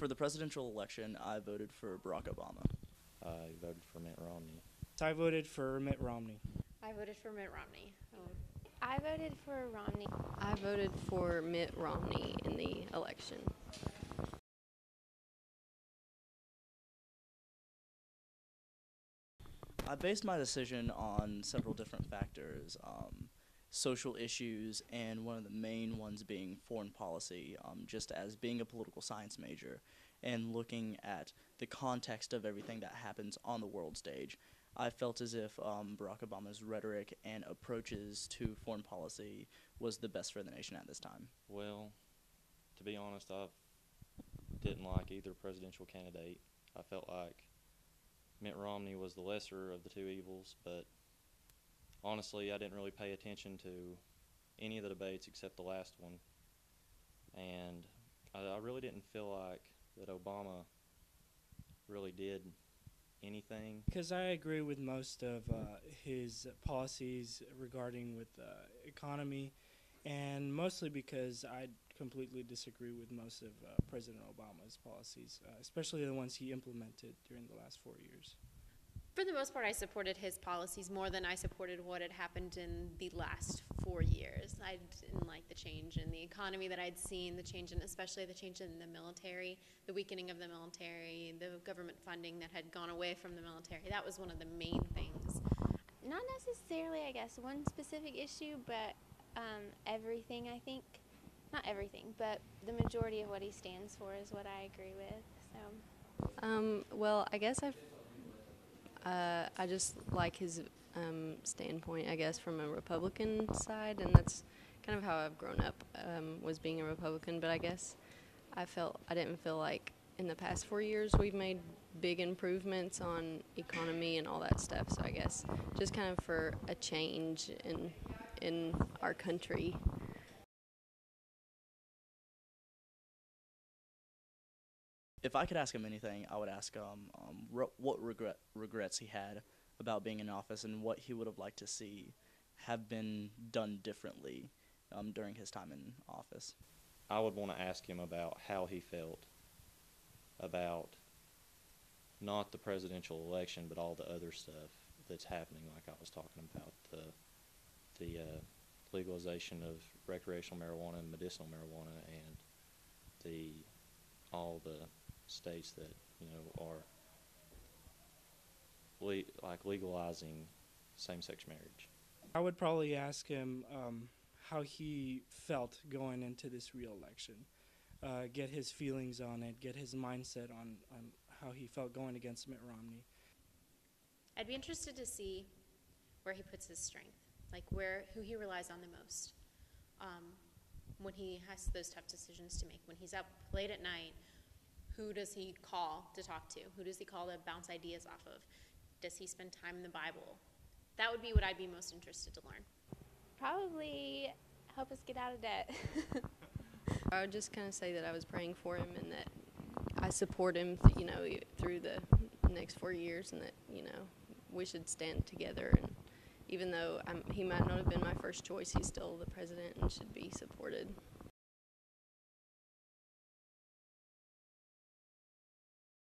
For the presidential election, I voted for Barack Obama. I voted for Mitt Romney. I voted for Mitt Romney. I voted for Mitt Romney. I voted for Romney. I voted for Mitt Romney in the election. I based my decision on several different factors, social issues, and one of the main ones being foreign policy, just as being a political science major and looking at the context of everything that happens on the world stage. I felt as if Barack Obama's rhetoric and approaches to foreign policy was the best for the nation at this time. Well, to be honest, I didn't like either presidential candidate. I felt like Mitt Romney was the lesser of the two evils, but honestly, I didn't really pay attention to any of the debates except the last one, and I really didn't feel like that Obama really did anything. Because I agree with most of his policies regarding with the economy, and mostly because I completely disagree with most of President Obama's policies, especially the ones he implemented during the last 4 years. For the most part, I supported his policies more than I supported what had happened in the last 4 years. I didn't like the change in the economy that I'd seen, the change in, especially the change in the military, the weakening of the military, the government funding that had gone away from the military. That was one of the main things. Not necessarily, I guess, one specific issue, but everything, I think. Not everything, but the majority of what he stands for is what I agree with. So. Well, I guess I just like his standpoint, I guess, from a Republican side, and that's kind of how I've grown up, was being a Republican. But I guess I didn't feel like in the past 4 years we've made big improvements on economy and all that stuff. So I guess just kind of for a change in our country. If I could ask him anything, I would ask what regrets he had about being in office and what he would have liked to see have been done differently during his time in office. I would want to ask him about how he felt about not the presidential election, but all the other stuff that's happening, like I was talking about, the legalization of recreational marijuana and medicinal marijuana, and all the states that are legalizing same-sex marriage. I would probably ask him how he felt going into this re-election, get his feelings on it, get his mindset on how he felt going against Mitt Romney. I'd be interested to see where he puts his strength, like who he relies on the most. When he has those tough decisions to make, when he's up late at night, who does he call to talk to? Who does he call to bounce ideas off of? Does he spend time in the Bible? That would be what I'd be most interested to learn. Probably help us get out of debt. I would just kind of say that I was praying for him and that I support him, through the next 4 years, and that, we should stand together. And even though he might not have been my first choice, he's still the president and should be supported.